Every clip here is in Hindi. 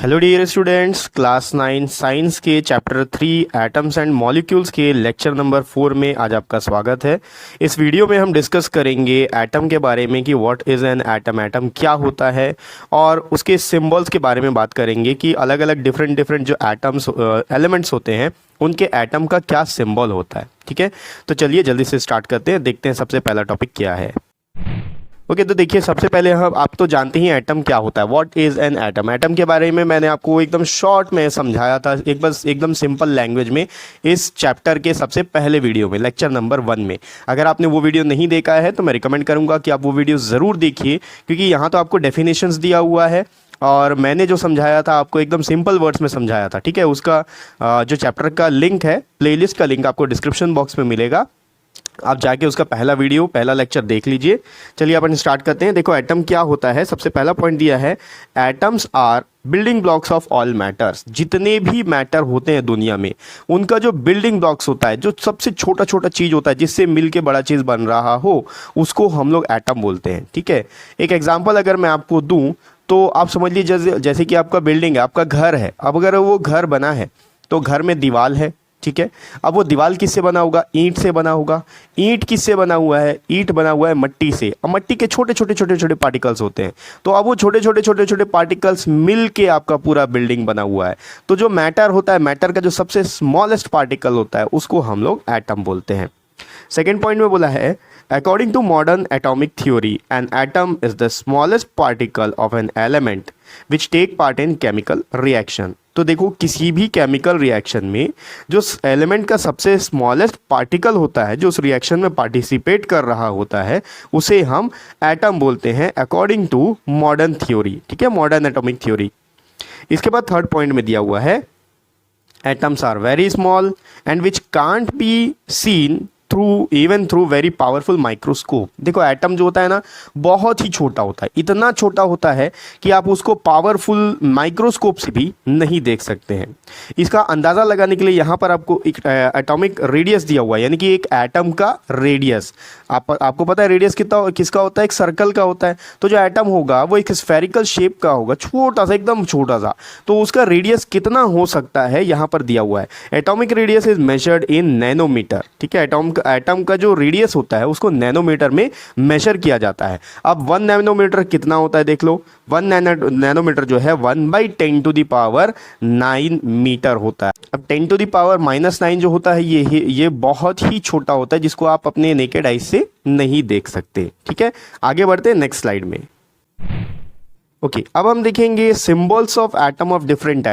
Hello dear students, class 9 science के चैप्टर 3 एटम्स एंड मॉलिक्यूल्स के लेक्चर नंबर 4 में आज आपका स्वागत है। इस वीडियो में हम डिस्कस करेंगे एटम के बारे में कि what is an atom, atom क्या होता है, और उसके सिंबल्स के बारे में बात करेंगे कि अलग अलग डिफरेंट जो एटम्स एलिमेंट्स होते हैं उनके एटम का क्या सिंबल होता है। ठीक है, तो चलिए जल्दी से स्टार्ट करते हैं, देखते हैं सबसे पहला टॉपिक क्या है। ओके, तो देखिए सबसे पहले हम आप तो जानते ही एटम क्या होता है, what is an atom. Atom के बारे में मैंने आपको एकदम शॉर्ट में समझाया था, एकदम सिंपल लैंग्वेज में इस चैप्टर के सबसे पहले वीडियो में, लेक्चर नंबर 1 में। अगर आपने वो वीडियो नहीं देखा है तो मैं रिकमेंड करूँगा कि आप वो वीडियो ज़रूर देखिए, क्योंकि यहाँ तो आपको डेफिनेशंस दिया हुआ है और मैंने जो समझाया था आपको एकदम सिंपल वर्ड्स में समझाया था। ठीक है, उसका जो चैप्टर का लिंक है, प्लेलिस्ट का लिंक आपको डिस्क्रिप्शन बॉक्स में मिलेगा, आप जाके उसका पहला लेक्चर देख लीजिए। चलिए अपन स्टार्ट करते हैं। देखो एटम क्या होता है, सबसे पहला पॉइंट दिया है, atoms are building blocks of all matters. जितने भी मैटर होते हैं दुनिया में, उनका जो बिल्डिंग ब्लॉक्स होता है, जो सबसे छोटा छोटा चीज़ होता है जिससे मिलके बड़ा चीज़ बन रहा हो, उसको हम लोग एटम बोलते हैं। ठीक है, एक एग्जाम्पल अगर मैं आपको दूँ तो आप समझ लीजिए जैसे कि आपका बिल्डिंग है, आपका घर है। अब अगर वो घर बना है तो घर में दीवार है। ठीक है, अब वो दीवार किससे बना होगा? ईंट से बना होगा। ईंट किससे बना हुआ है? ईंट बना हुआ है मट्टी से। अब मट्टी के छोटे छोटे पार्टिकल्स होते हैं, तो अब वो छोटे छोटे पार्टिकल्स मिल के आपका पूरा बिल्डिंग बना हुआ है। तो जो मैटर होता है, मैटर का जो सबसे स्मॉलेस्ट पार्टिकल होता है, उसको हम लोग एटम बोलते हैं। सेकेंड पॉइंट में बोला है, according to modern atomic theory an atom is the smallest particle of an element which take part in chemical reaction. तो देखो किसी भी केमिकल रिएक्शन में जो एलिमेंट का सबसे स्मॉलेस्ट पार्टिकल होता है, जो उस रिएक्शन में पार्टिसिपेट कर रहा होता है, उसे हम एटम बोलते हैं अकॉर्डिंग टू मॉडर्न थ्योरी। ठीक है, मॉडर्न एटॉमिक थ्योरी। इसके बाद थर्ड पॉइंट में दिया हुआ है, atoms are very small and which can't be seen through very powerful microscope. देखो एटम जो होता है ना, बहुत ही छोटा होता है, इतना छोटा होता है कि आप उसको पावरफुल माइक्रोस्कोप से भी नहीं देख सकते हैं। इसका अंदाज़ा लगाने के लिए यहाँ पर आपको एक एटॉमिक रेडियस दिया हुआ है, यानी कि एक एटम का रेडियस। आपको पता है रेडियस किसका होता है? एक सर्कल का होता है। तो जो एटम होगा वो एक स्फेरिकल शेप का होगा, छोटा सा, एकदम छोटा सा। तो उसका रेडियस कितना हो सकता है यहाँ पर दिया हुआ है। Atomic radius is measured in nanometer. ठीक है, एटम का जो रेडियस होता है उसको नैनोमीटर में मेजर किया जाता है। अब 1 नैनोमीटर कितना होता है देख लो। 1 नैनोमीटर जो है 1/10⁹ मीटर होता है। अब 10⁻⁻9 जो होता है ये बहुत ही छोटा होता है, जिसको आप अपने नेकेड आइज से नहीं देख सकते। ठीक है, आगे बढ़ते हैं नेक्स्ट स्लाइड में। ओके, अब हम देखेंगे symbols of atom of different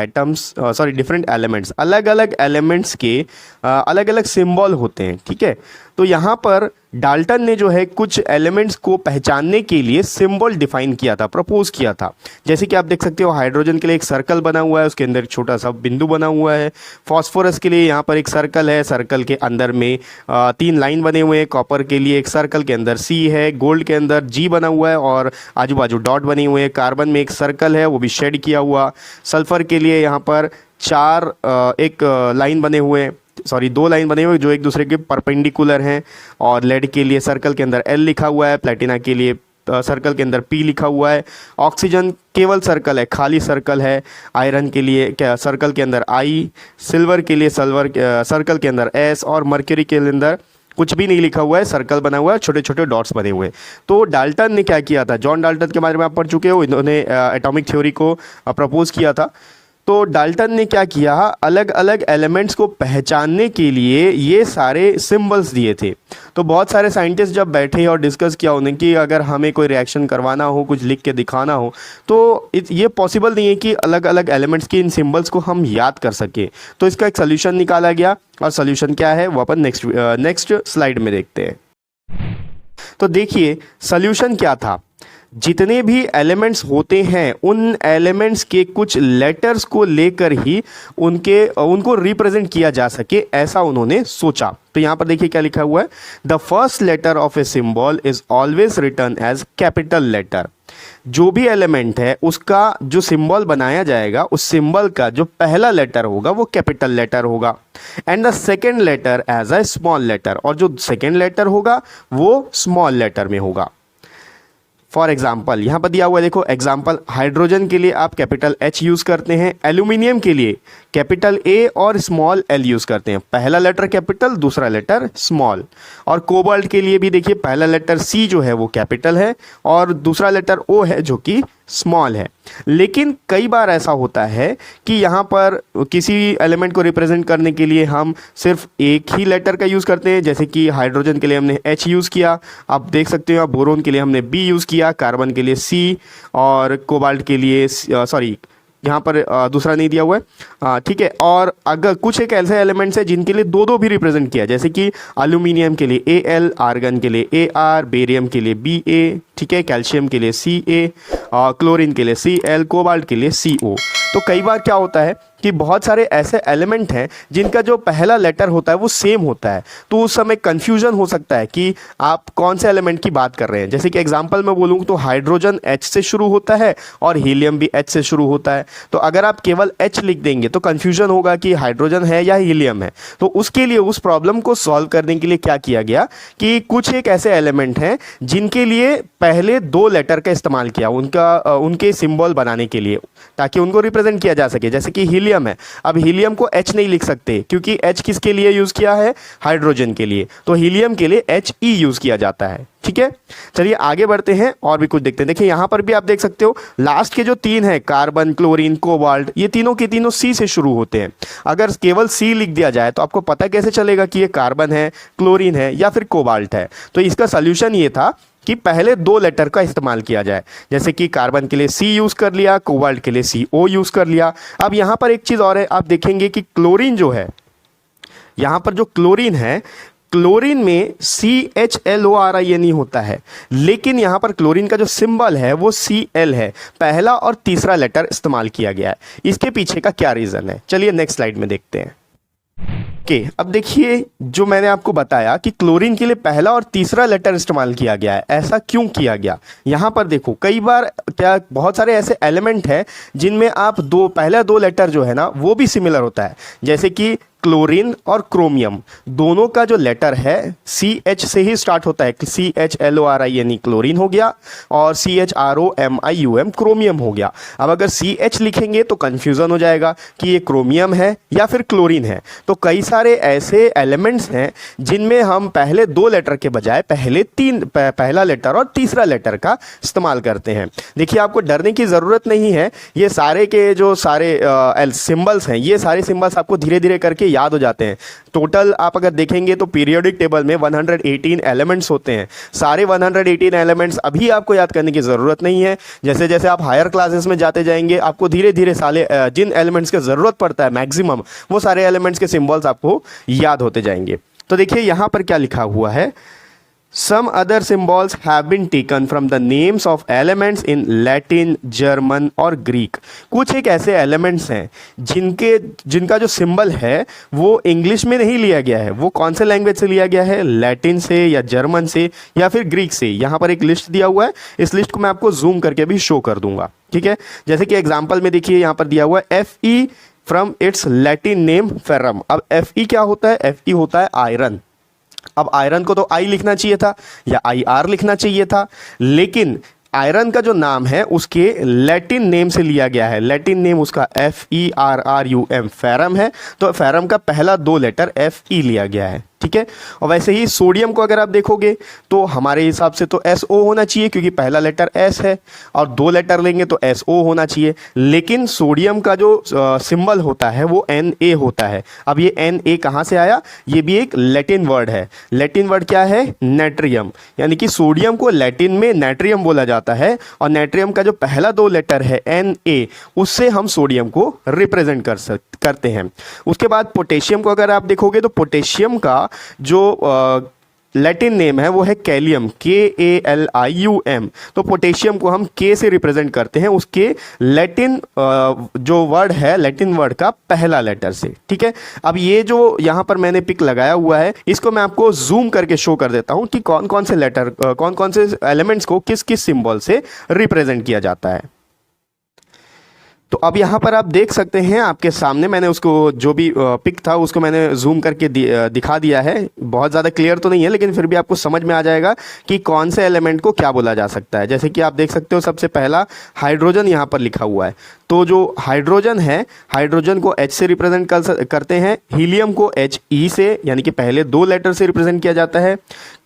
elements. अलग अलग एलिमेंट्स के अलग अलग सिंबल होते हैं। ठीक है, तो यहाँ पर डाल्टन ने जो है कुछ एलिमेंट्स को पहचानने के लिए सिंबल डिफाइन किया था, प्रपोज किया था। जैसे कि आप देख सकते हो, हाइड्रोजन के लिए एक सर्कल बना हुआ है, उसके अंदर एक छोटा सा बिंदु बना हुआ है। फॉस्फोरस के लिए यहाँ पर एक सर्कल है, सर्कल के अंदर में 3 लाइन बने हुए हैं। कॉपर के लिए एक सर्कल के अंदर C है, गोल्ड के अंदर G बना हुआ है और आजू बाजू डॉट बने हुए हैं। कार्बन में एक सर्कल है, वो भी शेड किया हुआ। सल्फर के लिए यहाँ पर 2 लाइन बने हुए, जो एक दूसरे के परपेंडिकुलर हैं। और लेड के लिए सर्कल के अंदर L लिखा हुआ है, प्लेटिना के लिए सर्कल के अंदर P लिखा हुआ है। ऑक्सीजन केवल सर्कल है, खाली सर्कल है। आयरन के लिए क्या सर्कल के अंदर I, सिल्वर के लिए सर्कल के अंदर S और मर्क्यूरी के अंदर कुछ भी नहीं लिखा हुआ है, सर्कल बना हुआ है, छोटे छोटे डॉट्स बने हुए हैं। तो डाल्टन ने क्या किया था, जॉन डाल्टन के बारे में आप पढ़ चुके हो, इन्होंने एटॉमिक थ्योरी को प्रपोज किया था। तो डाल्टन ने क्या किया, अलग अलग एलिमेंट्स को पहचानने के लिए ये सारे सिंबल्स दिए थे। तो बहुत सारे साइंटिस्ट जब बैठे और डिस्कस किया उन्हें कि अगर हमें कोई रिएक्शन करवाना हो, कुछ लिख के दिखाना हो, तो ये पॉसिबल नहीं है कि अलग अलग एलिमेंट्स के इन सिंबल्स को हम याद कर सके। तो इसका एक सोल्यूशन निकाला गया, और सोल्यूशन क्या है वो अपन नेक्स्ट स्लाइड में देखते हैं। तो देखिए सोल्यूशन क्या था। जितने भी एलिमेंट्स होते हैं उन एलिमेंट्स के कुछ लेटर्स को लेकर ही उनको रिप्रेजेंट किया जा सके, ऐसा उन्होंने सोचा। तो यहाँ पर देखिए क्या लिखा हुआ है, the first letter of a symbol is always written as capital letter. जो भी एलिमेंट है उसका जो सिंबल बनाया जाएगा, उस सिंबल का जो पहला लेटर होगा वो कैपिटल लेटर होगा, and the second letter as a small letter, और जो सेकेंड लेटर होगा वो स्मॉल लेटर में होगा। फॉर एग्जाम्पल यहाँ पर दिया हुआ है, देखो एग्जाम्पल, हाइड्रोजन के लिए आप कैपिटल H यूज़ करते हैं, एल्यूमिनियम के लिए कैपिटल A और स्मॉल l यूज़ करते हैं, पहला लेटर कैपिटल दूसरा लेटर स्मॉल। और कोबाल्ट के लिए भी देखिए पहला लेटर C जो है वो कैपिटल है और दूसरा लेटर O है जो कि स्मॉल है। लेकिन कई बार ऐसा होता है कि यहाँ पर किसी एलिमेंट को रिप्रेजेंट करने के लिए हम सिर्फ एक ही लेटर का यूज़ करते हैं, जैसे कि हाइड्रोजन के लिए हमने H यूज़ किया, आप देख सकते हो, बोरोन के लिए हमने B यूज़ किया, कार्बन के लिए C और कोबाल्ट के लिए सॉरी यहाँ पर दूसरा नहीं दिया हुआ है, ठीक है। और अगर कुछ एक ऐसे एलिमेंट्स है जिनके लिए दो दो भी रिप्रेजेंट किया, जैसे कि एल्यूमिनियम के लिए Al, आर्गन के लिए Ar, बेरियम के लिए Ba, ठीक है, कैल्शियम के लिए Ca, क्लोरीन के लिए Cl, कोबाल्ट के लिए Co। तो कई बार क्या होता है कि बहुत सारे ऐसे एलिमेंट हैं जिनका जो पहला लेटर होता है वो सेम होता है, तो उस समय कन्फ्यूजन हो सकता है कि आप कौन से एलिमेंट की बात कर रहे हैं। जैसे कि एग्जांपल में बोलूँ तो हाइड्रोजन H से शुरू होता है और हीलियम भी H से शुरू होता है, तो अगर आप केवल H लिख देंगे तो कन्फ्यूजन होगा कि हाइड्रोजन है या हीलियम है। तो उसके लिए, उस प्रॉब्लम को सॉल्व करने के लिए क्या किया गया कि कुछ एक ऐसे एलिमेंट हैं जिनके लिए पहले दो लेटर का इस्तेमाल किया उनके सिंबल बनाने के लिए, ताकि उनको रिप्रेजेंट किया जा सके। जैसे कि हीलियम है, अब हीलियम को H नहीं लिख सकते क्योंकि H किसके लिए यूज़ किया है, हाइड्रोजन के लिए, तो हीलियम के लिए He यूज़ किया जाता है, ठीक है। चलिए आगे बढ़ते हैं और भी कुछ देखते हैं। देखिए यहाँ पर भी आप देख सकते हो लास्ट के जो तीन हैं, कार्बन, क्लोरीन, कोबाल्ट, ये तीनों के तीनों C से शुरू होते हैं। अगर केवल C लिख दिया जाए तो आपको पता कैसे चलेगा कि ये कार्बन है, क्लोरीन है या फिर कोबाल्ट है। तो इसका सल्यूशन ये था कि पहले दो लेटर का इस्तेमाल किया जाए, जैसे कि कार्बन के लिए C यूज़ कर लिया, कोबाल्ट के लिए CO यूज़ कर लिया। अब यहाँ पर एक चीज़ और है, आप देखेंगे कि क्लोरीन जो है, यहाँ पर जो क्लोरीन है, क्लोरीन में CHLORIN नहीं होता है, लेकिन यहाँ पर क्लोरीन का जो सिंबल है वो Cl है, पहला और तीसरा लेटर इस्तेमाल किया गया है। इसके पीछे का क्या रीज़न है, चलिए नेक्स्ट स्लाइड में देखते हैं। अब देखिए जो मैंने आपको बताया कि क्लोरीन के लिए पहला और तीसरा लेटर इस्तेमाल किया गया है, ऐसा क्यों किया गया। यहाँ पर देखो कई बार क्या, बहुत सारे ऐसे एलिमेंट हैं जिनमें आप पहला दो लेटर जो है ना वो भी सिमिलर होता है, जैसे कि क्लोरीन और क्रोमियम दोनों का जो लेटर है CH से ही स्टार्ट होता है, CHLORIN क्लोरीन हो गया और CHROMIUM क्रोमियम हो गया। अब अगर CH लिखेंगे तो कंफ्यूजन हो जाएगा कि ये क्रोमियम है या फिर क्लोरीन है। तो कई सारे ऐसे एलिमेंट्स हैं जिनमें हम पहले दो लेटर के बजाय पहला लेटर और तीसरा लेटर का इस्तेमाल करते हैं। देखिए आपको डरने की ज़रूरत नहीं है, ये सारे के जो सारे सिंबल्स हैं, ये सारे सिंबल्स आपको धीरे धीरे करके याद हो जाते हैं। टोटल आप अगर देखेंगे तो पीरियोडिक टेबल में 118 एलिमेंट्स होते हैं। सारे 118 एलिमेंट्स अभी आपको याद करने की ज़रूरत नहीं है, जैसे जैसे आप हायर क्लासेस में जाते जाएंगे आपको धीरे धीरे जिन एलिमेंट्स की ज़रूरत पड़ता है मैक्सिमम, वो सारे एलिमेंट्स के सिंबल्स आपको याद होते जाएंगे। तो देखिए यहाँ पर क्या लिखा हुआ है, Some other symbols have been taken from the names of elements in Latin, German और Greek। कुछ एक ऐसे एलिमेंट्स हैं जिनका जो सिंबल है वो इंग्लिश में नहीं लिया गया है। वो कौन से लैंग्वेज से लिया गया है, लैटिन से या जर्मन से या फिर ग्रीक से। यहाँ पर एक लिस्ट दिया हुआ है, इस लिस्ट को मैं आपको जूम करके भी शो कर दूंगा, ठीक है। जैसे कि एग्जाम्पल में देखिए यहाँ पर दिया हुआ है Fe from its Latin name ferrum. अब Fe क्या होता है, Fe होता है आयरन। अब आयरन को तो आई लिखना चाहिए था या IR लिखना चाहिए था, लेकिन आयरन का जो नाम है उसके लैटिन नेम से लिया गया है। लैटिन नेम उसका FERRUM फेरम है, तो फेरम का पहला दो लेटर FE लिया गया है, ठीक है। और वैसे ही सोडियम को अगर आप देखोगे तो हमारे हिसाब से तो SO होना चाहिए क्योंकि पहला लेटर S है, और दो लेटर लेंगे तो SO होना चाहिए, लेकिन सोडियम का जो सिंबल होता है वो Na होता है। अब ये Na कहाँ से आया, ये भी एक लैटिन वर्ड है। लैटिन वर्ड क्या है, नेट्रियम, यानी कि सोडियम को लैटिन में नेट्रियम बोला जाता है, और नेट्रियम का जो पहला दो लेटर है Na, उससे हम सोडियम को रिप्रेजेंट करते हैं। उसके बाद पोटेशियम को अगर आप देखोगे तो पोटेशियम का जो लैटिन नेम है वो है कैलियम, KALIUM। तो पोटेशियम को हम K से रिप्रेजेंट करते हैं, उसके लैटिन जो वर्ड है, लैटिन वर्ड का पहला लेटर से, ठीक है। अब ये जो यहाँ पर मैंने पिक लगाया हुआ है इसको मैं आपको जूम करके शो कर देता हूँ कि कौन कौन से लेटर, कौन कौन से एलिमेंट्स को किस किस सिंबल से रिप्रेजेंट किया जाता है। तो अब यहाँ पर आप देख सकते हैं आपके सामने, मैंने उसको जो भी पिक था उसको मैंने जूम करके दिखा दिया है। बहुत ज़्यादा क्लियर तो नहीं है, लेकिन फिर भी आपको समझ में आ जाएगा कि कौन से एलिमेंट को क्या बोला जा सकता है। जैसे कि आप देख सकते हो सबसे पहला हाइड्रोजन यहाँ पर लिखा हुआ है। तो जो हाइड्रोजन है, हाइड्रोजन को H से रिप्रेजेंट करते हैं, हीलियम को HE से यानी कि पहले 2 लेटर से रिप्रेजेंट किया जाता है,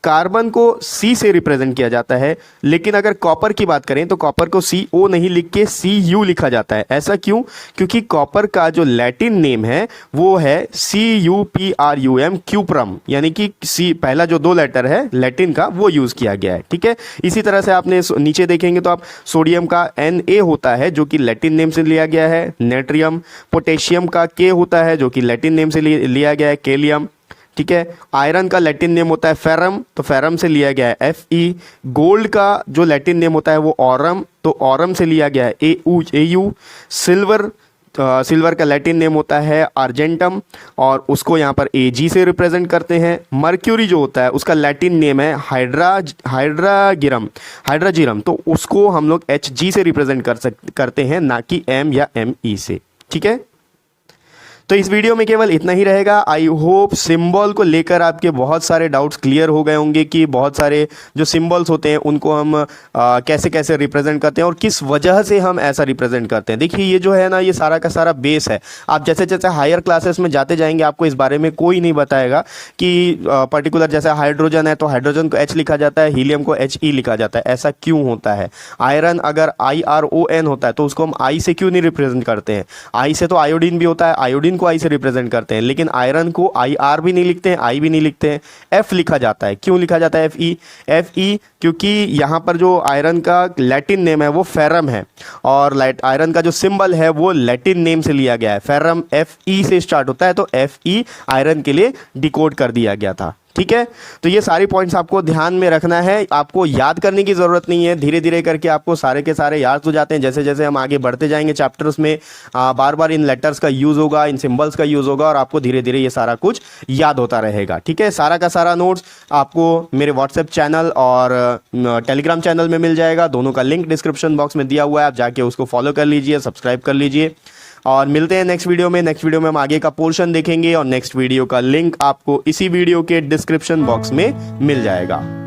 कार्बन को C से रिप्रेजेंट किया जाता है। लेकिन अगर कॉपर की बात करें तो कॉपर को CO नहीं लिख के CU लिखा जाता है। ऐसा क्यों? क्योंकि कॉपर का जो लैटिन नेम है वो है CuPrum, क्यूप्रम, यानी कि C पहला जो 2 लेटर है लैटिन का वो यूज़ किया गया है। ठीक है, इसी तरह से आपने नीचे देखेंगे तो आप सोडियम का Na होता है जो कि लैटिन नेम से लिया गया है नेट्रियम, पोटेशियम का K होता है जो कि लैटिन नेम से लिया गया है केलियम। ठीक है, आयरन का लैटिन नेम होता है फेरम, तो फेरम से लिया गया है Fe। गोल्ड का जो लैटिन नेम होता है वो ऑरम, तो ऑरम से लिया गया है Au। सिल्वर का लैटिन नेम होता है आर्जेंटम और उसको यहाँ पर Ag से रिप्रेजेंट करते हैं। मर्क्यूरी जो होता है उसका लैटिन नेम है हाइड्राजिरम, तो उसको हम लोग Hg से रिप्रेजेंट करते हैं, ना कि M या Me से। ठीक है, तो इस वीडियो में केवल इतना ही रहेगा। आई होप सिंबल को लेकर आपके बहुत सारे डाउट्स क्लियर हो गए होंगे कि बहुत सारे जो सिंबल्स होते हैं उनको हम कैसे कैसे रिप्रेजेंट करते हैं और किस वजह से हम ऐसा रिप्रेजेंट करते हैं। देखिए ये जो है ना, ये सारा का सारा बेस है। आप जैसे जैसे हायर क्लासेस में जाते जाएंगे आपको इस बारे में कोई नहीं बताएगा कि पर्टिकुलर जैसे हाइड्रोजन है तो हाइड्रोजन को H लिखा जाता है, हीलियम को HE लिखा जाता है। ऐसा क्यों होता है? आयरन अगर IRON होता है तो उसको हम I से क्यों नहीं रिप्रेजेंट करते हैं? I से तो आयोडीन भी होता है, आयोडीन को I से रिप्रेजेंट करते हैं, लेकिन आयरन को IR भी नहीं लिखते हैं, I भी नहीं लिखते हैं, F लिखा जाता है। क्यों लिखा जाता है Fe? क्योंकि यहाँ पर जो आयरन का लैटिन नेम है वो फेरम है और आयरन का जो सिंबल है वो लैटिन नेम से लिया गया है। फेरम Fe से स्टार्ट होता है तो Fe आयरन के लिए डिकोड कर दिया गया था। ठीक है, तो ये सारी पॉइंट्स आपको ध्यान में रखना है, आपको याद करने की ज़रूरत नहीं है। धीरे धीरे करके आपको सारे के सारे याद हो जाते हैं। जैसे जैसे हम आगे बढ़ते जाएंगे चैप्टर्स में बार बार इन लेटर्स का यूज़ होगा, इन सिंबल्स का यूज़ होगा और आपको धीरे धीरे ये सारा कुछ याद होता रहेगा। ठीक है, सारा का सारा नोट्स आपको मेरे व्हाट्सएप चैनल और टेलीग्राम चैनल में मिल जाएगा। दोनों का लिंक डिस्क्रिप्शन बॉक्स में दिया हुआ है, आप जाके उसको फॉलो कर लीजिए, सब्सक्राइब कर लीजिए और मिलते हैं नेक्स्ट वीडियो में। नेक्स्ट वीडियो में हम आगे का पोर्शन देखेंगे और नेक्स्ट वीडियो का लिंक आपको इसी वीडियो के डिस्क्रिप्शन बॉक्स में मिल जाएगा।